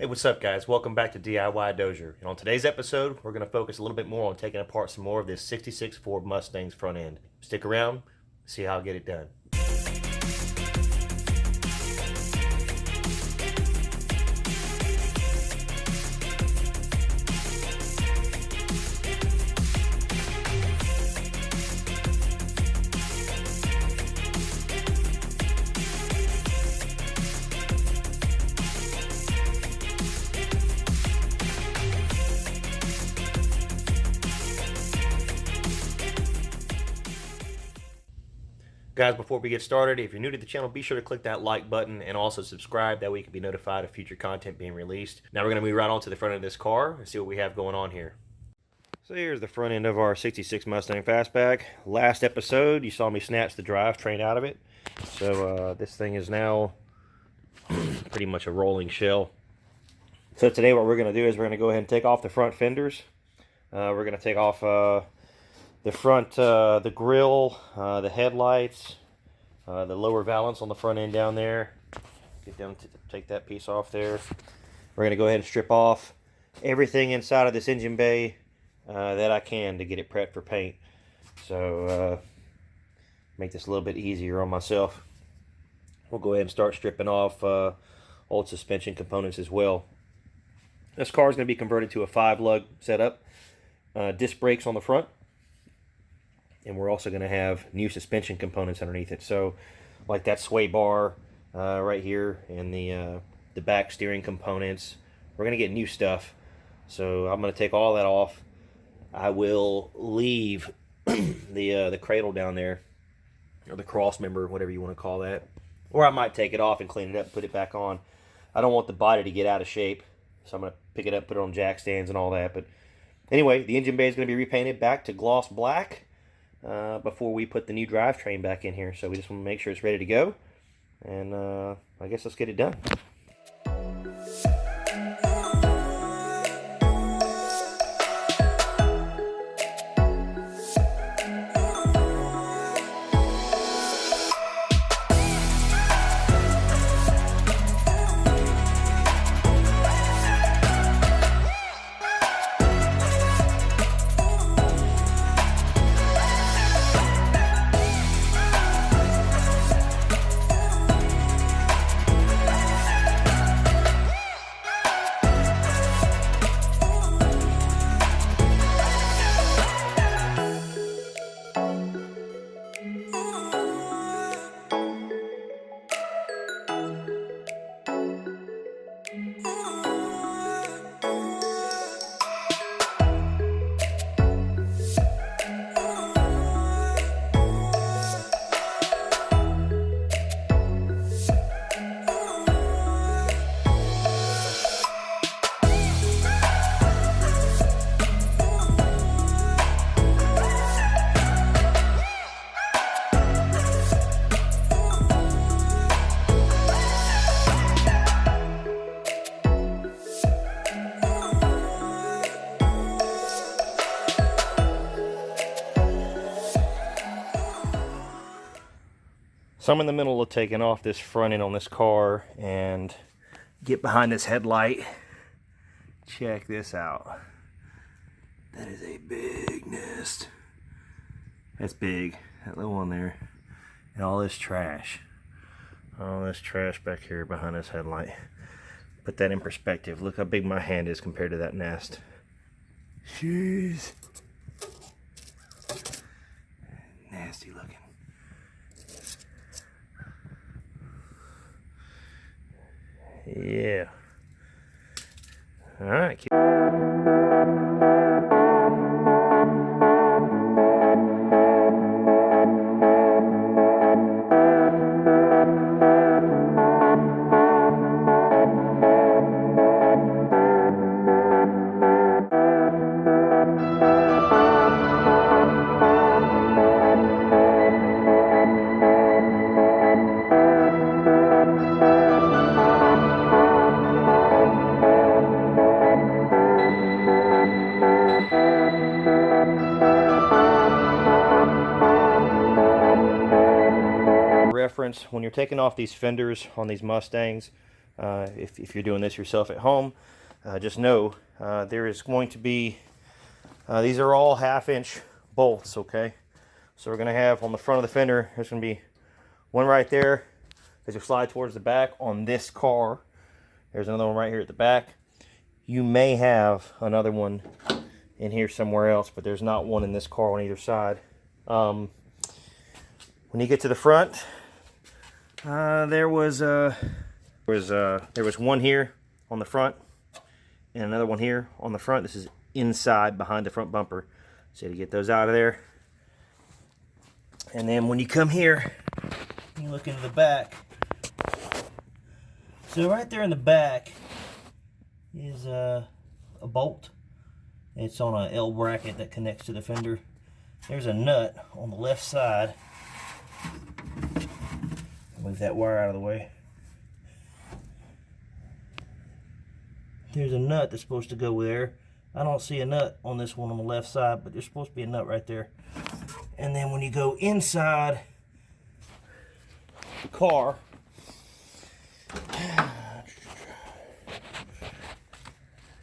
Hey, what's up, guys? Welcome back to DIY Dozier. And on today's episode, we're going to focus a little bit more on taking apart some more of this 66 Ford Mustang's front end. Stick around, see how I get it done. Guys, before we get started, if you're new to the channel, be sure to click that like button and also subscribe. That way you can be notified of future content being released. Now we're going to move right on to the front of this car and see what we have going on here. So here's the front end of our 66 Mustang Fastback. Last episode, you saw me snatch the drivetrain out of it. So this thing is now pretty much a rolling shell. So today what we're going to do is we're going to go ahead and take off the front fenders. We're going to take off the front, the grill, the headlights, the lower valance on the front end down there. Get down to take that piece off there. We're going to go ahead and strip off everything inside of this engine bay that I can to get it prepped for paint. So make this a little bit easier on myself. We'll go ahead and start stripping off old suspension components as well. This car is going to be converted to a 5-lug setup. Disc brakes on the front. And we're also going to have new suspension components underneath it. So, like that sway bar right here, and the back steering components. We're going to get new stuff. So I'm going to take all that off. I will leave the cradle down there, or the cross member, whatever you want to call that. Or I might take it off and clean it up and put it back on. I don't want the body to get out of shape, so I'm going to pick it up, put it on jack stands and all that. But anyway, the engine bay is going to be repainted back to gloss black before we put the new drivetrain back in here. So we just want to make sure it's ready to go, and I guess let's get it done. So I'm in the middle of taking off this front end on this car and get behind this headlight. Check this out. That is a big nest. That's big, that little one there. And all this trash. All this trash back here behind this headlight. Put that in perspective. Look how big my hand is compared to that nest. Jeez. Nasty looking. Yeah. All right. reference, when you're taking off these fenders on these Mustangs, If you're doing this yourself at home, just know there is going to be, these are all 1/2-inch bolts, okay? So we're going to have on the front of the fender, there's going to be one right there as you slide towards the back on this car. There's another one right here at the back. You may have another one in here somewhere else, but there's not one in this car on either side. When you get to the front, there was one here on the front and another one here on the front. This is inside behind the front bumper. So to get those out of there. And then when you come here, you look into the back. So right there in the back is a bolt. It's on a L bracket that connects to the fender. There's a nut on the left side. Move that wire out of the way. There's a nut that's supposed to go there. I don't see a nut on this one on the left side, but there's supposed to be a nut right there. And then when you go inside the car,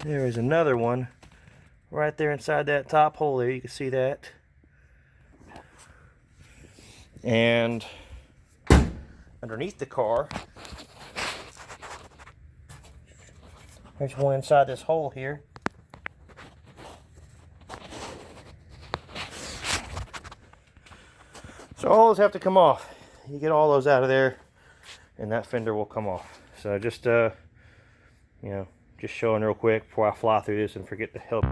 there is another one right there inside that top hole there. You can see that. And underneath the car, there's one inside this hole here. So all those have to come off. You get all those out of there, and that fender will come off. So just, you know, just showing real quick before I fly through this and forget to help.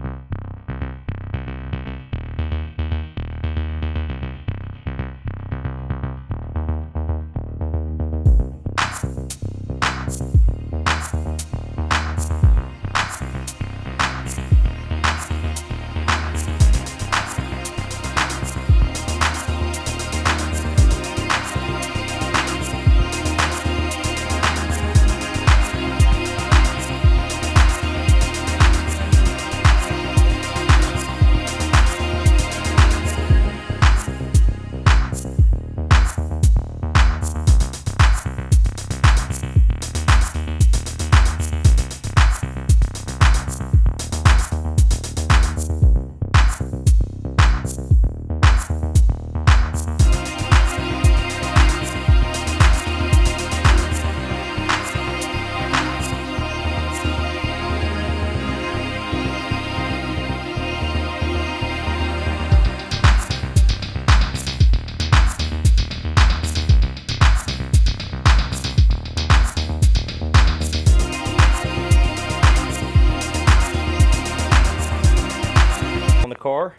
Car.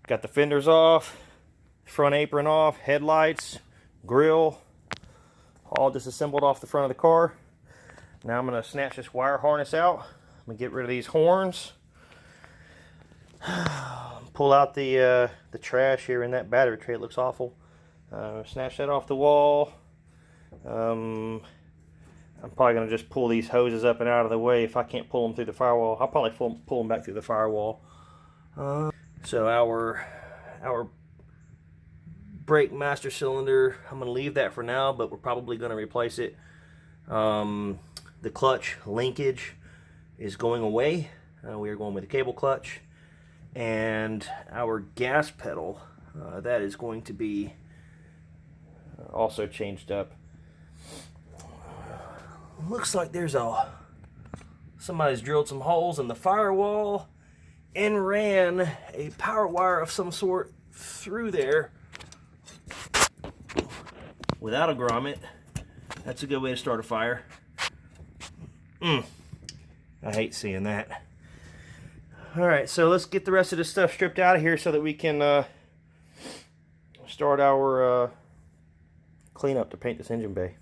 Got the fenders off, front apron off, headlights, grill, all disassembled off the front of the car. Now I'm going to snatch this wire harness out. I'm going to get rid of these horns. Pull out the trash here in that battery tray. It looks awful. Snatch that off the wall. I'm probably going to just pull these hoses up and out of the way. If I can't pull them through the firewall, I'll probably pull them back through the firewall. So our brake master cylinder, I'm going to leave that for now, but we're probably going to replace it. The clutch linkage is going away. We are going with a cable clutch. And our gas pedal, that is going to be also changed up. Looks like there's somebody's drilled some holes in the firewall and ran a power wire of some sort through there without a grommet. That's a good way to start a fire. I hate seeing that. Alright, so let's get the rest of this stuff stripped out of here so that we can start our cleanup to paint this engine bay.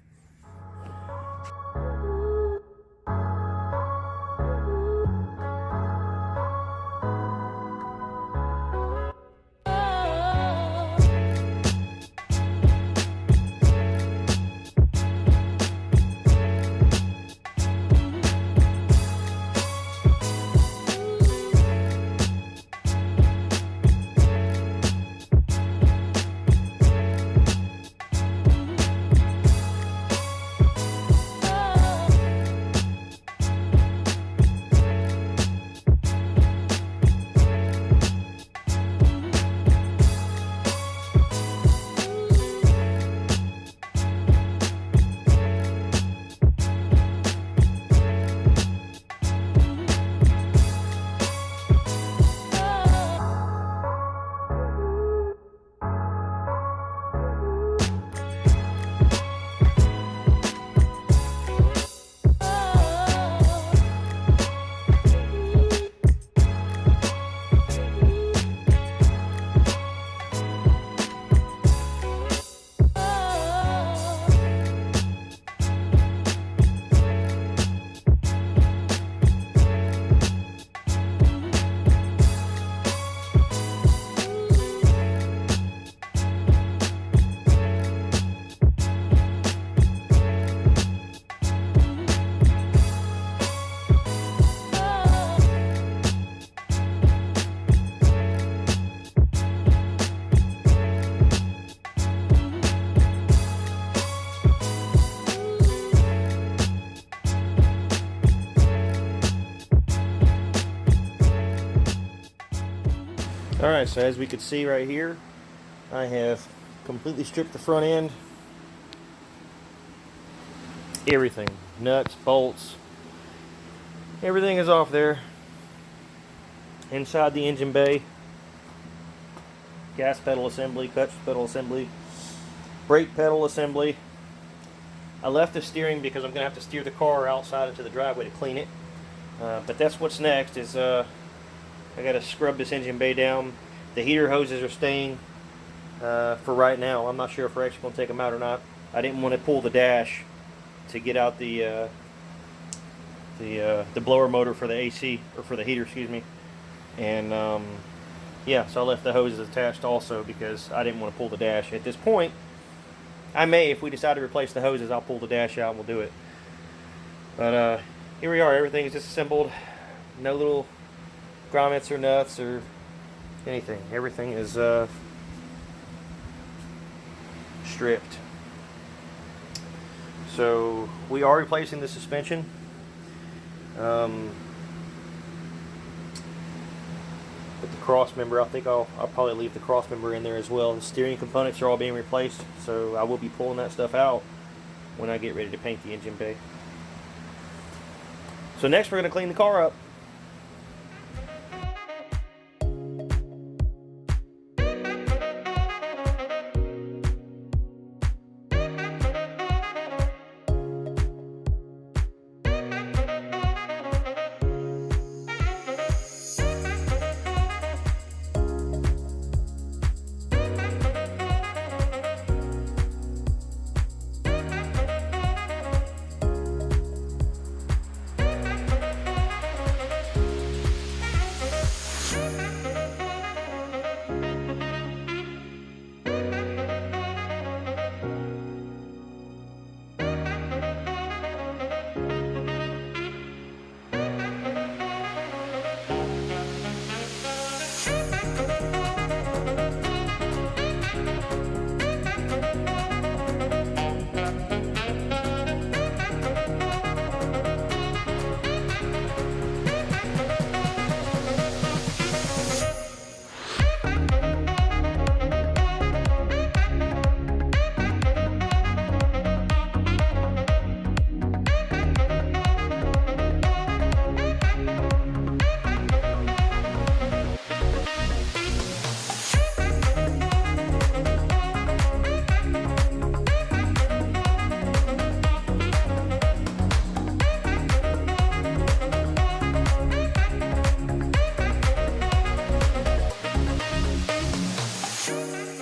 Alright, so as we can see right here, I have completely stripped the front end. Everything, nuts, bolts, everything is off there. Inside the engine bay, gas pedal assembly, clutch pedal assembly, brake pedal assembly. I left the steering because I'm going to have to steer the car outside into the driveway to clean it. But that's what's next is I got to scrub this engine bay down. The heater hoses are staying for right now. I'm not sure if we're actually going to take them out or not. I didn't want to pull the dash to get out the blower motor for the AC, or for the heater, excuse me. And yeah, so I left the hoses attached also because I didn't want to pull the dash. At this point, I may, if we decide to replace the hoses, I'll pull the dash out and we'll do it. But here we are, everything is disassembled. No little grommets or nuts or anything. Everything is stripped. So we are replacing the suspension. But the cross member, I think I'll probably leave the cross member in there as well. The steering components are all being replaced, so I will be pulling that stuff out when I get ready to paint the engine bay. So next we're going to clean the car up.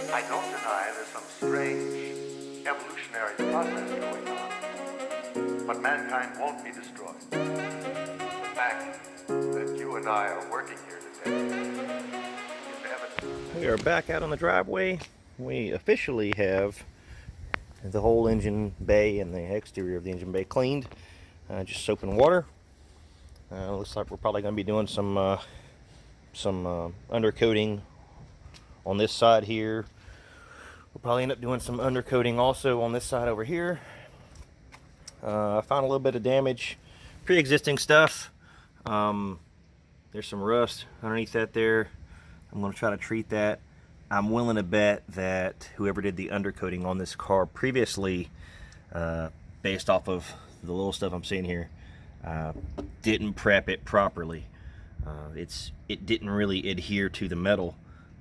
I don't deny there's some strange evolutionary process going on, but mankind won't be destroyed. The fact that you and I are working here today is evidence. We are back out on the driveway. We officially have the whole engine bay and the exterior of the engine bay cleaned. Just soap and water. Looks like we're probably going to be doing some undercoating on this side here. We'll probably end up doing some undercoating also on this side over here. I found a little bit of damage, pre-existing stuff. There's some rust underneath that there. I'm going to try to treat that. I'm willing to bet that whoever did the undercoating on this car previously, based off of the little stuff I'm seeing here, didn't prep it properly. It didn't really adhere to the metal.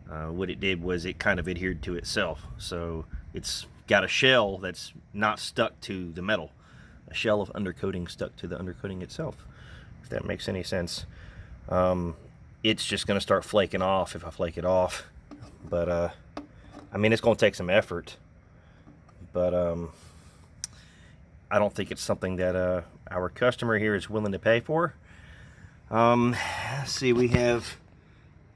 What it did was it kind of adhered to itself. So it's got a shell that's not stuck to the metal. A shell of undercoating stuck to the undercoating itself, if that makes any sense. It's just going to start flaking off if I flake it off. But, I mean, it's going to take some effort. But I don't think it's something that our customer here is willing to pay for. Let's see, we have,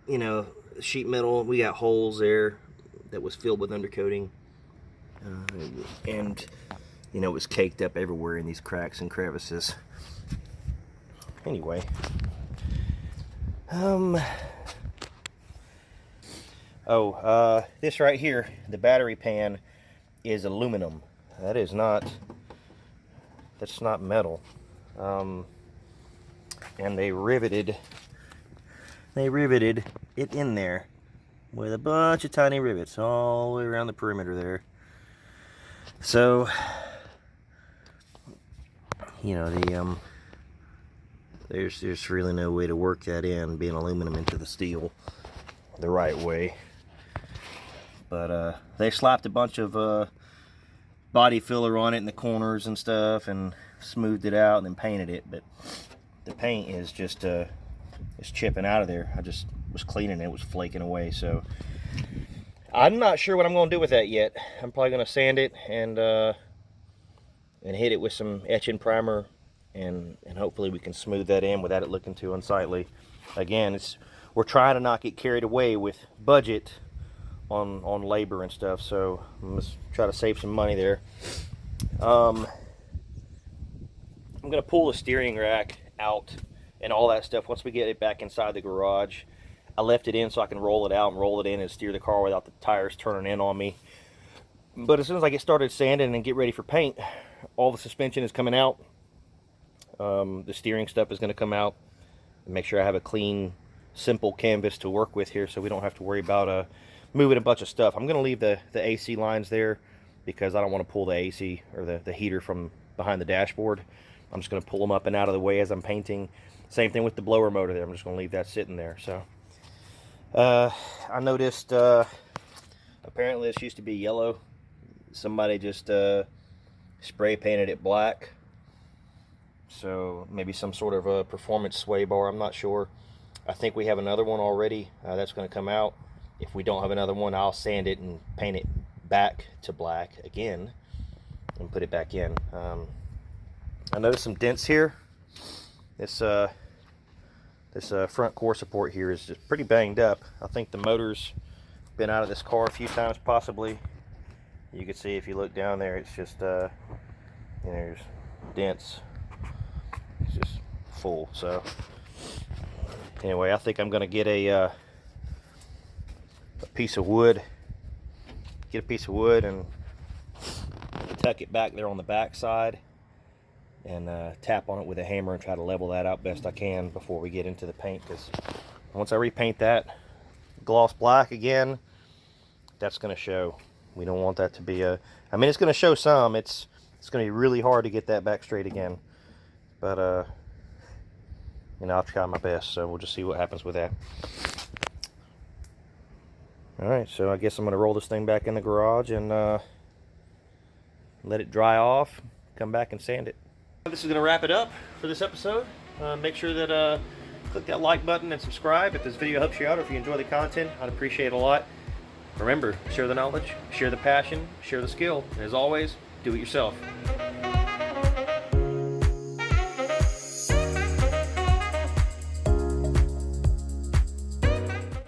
you know, sheet metal. We got holes there that was filled with undercoating. And, you know, it was caked up everywhere in these cracks and crevices. Anyway. This right here, the battery pan, is aluminum. That's not metal. And they riveted it in there with a bunch of tiny rivets all the way around the perimeter there. So, you know, there's really no way to work that in, being aluminum into the steel the right way. But they slapped a bunch of body filler on it in the corners and stuff, and smoothed it out and then painted it. But the paint is just it's chipping out of there. I just was cleaning it, it was flaking away. So I'm not sure what I'm going to do with that yet. I'm probably going to sand it and hit it with some etching primer, and hopefully we can smooth that in without it looking too unsightly. Again, we're trying to not get carried away with budget on labor and stuff, so I'm just try to save some money there. I'm gonna pull the steering rack out and all that stuff once we get it back inside the garage. I left it in so I can roll it out and roll it in and steer the car without the tires turning in on me. But as soon as I get started sanding and get ready for paint, all the suspension is coming out. The steering stuff is going to come out. Make sure I have a clean, simple canvas to work with here, so we don't have to worry about moving a bunch of stuff. I'm going to leave the AC lines there because I don't want to pull the AC or the heater from behind the dashboard. I'm just going to pull them up and out of the way as I'm painting. Same thing with the blower motor there. I'm just going to leave that sitting there. So I noticed apparently this used to be yellow. Somebody just spray painted it black. So maybe some sort of a performance sway bar, I'm not sure. I think we have another one already that's going to come out. If we don't have another one, I'll sand it and paint it back to black again and put it back in. I noticed some dents here. This front core support here is just pretty banged up. I think the motor's been out of this car a few times possibly. You can see if you look down there, it's just you know, there's dents. It's just full. So anyway, I think I'm gonna get a piece of wood. Get a piece of wood and tuck it back there on the back side, and tap on it with a hammer and try to level that out best I can before we get into the paint. Because once I repaint that gloss black again, that's gonna show. We don't want that to be I mean, it's gonna show some. It's gonna be really hard to get that back straight again. But you know, I'll try my best, so we'll just see what happens with that. Alright, so I guess I'm going to roll this thing back in the garage and let it dry off, come back and sand it. This is going to wrap it up for this episode. Make sure that click that like button and subscribe if this video helps you out, or if you enjoy the content. I'd appreciate it a lot. Remember, share the knowledge, share the passion, share the skill, and as always, do it yourself.